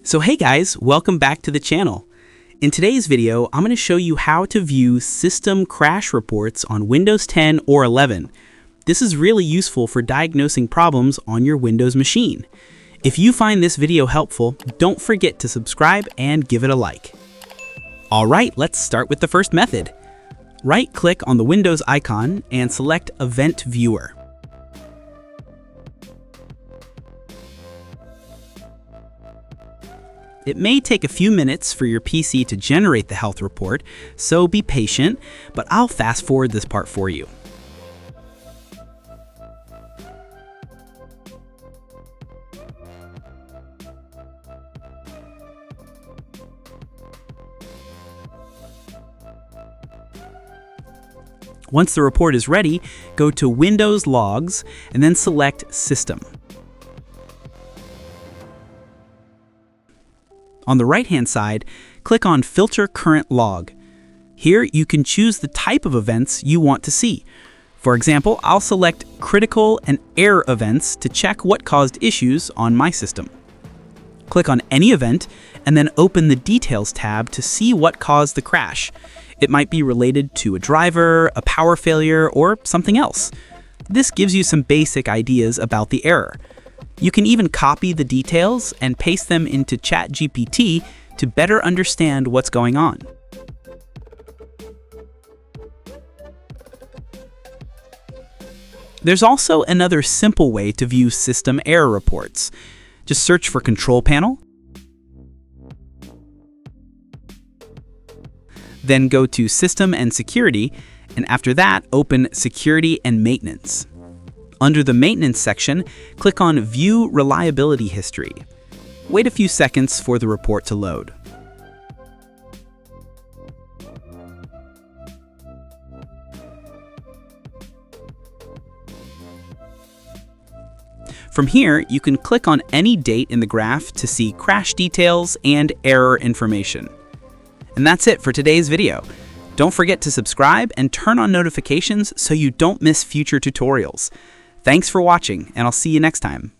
So hey guys, welcome back to the channel. In today's video, I'm going to show you how to view system crash reports on Windows 10 or 11. This is really useful for diagnosing problems on your Windows machine. If you find this video helpful, don't forget to subscribe and give it a like. Alright, let's start with the first method. Right-click on the Windows icon and select Event Viewer. It may take a few minutes for your PC to generate the health report, so be patient, but I'll fast forward this part for you. Once the report is ready, go to Windows Logs and then select System. On the right-hand side, click on Filter Current Log. Here you can choose the type of events you want to see. For example, I'll select Critical and Error Events to check what caused issues on my system. Click on any event and then open the Details tab to see what caused the crash. It might be related to a driver, a power failure, or something else. This gives you some basic ideas about the error. You can even copy the details and paste them into ChatGPT to better understand what's going on. There's also another simple way to view system error reports. Just search for Control Panel, then go to System and Security, and after that, open Security and Maintenance. Under the Maintenance section, click on View Reliability History. Wait a few seconds for the report to load. From here, you can click on any date in the graph to see crash details and error information. And that's it for today's video. Don't forget to subscribe and turn on notifications so you don't miss future tutorials. Thanks for watching, and I'll see you next time.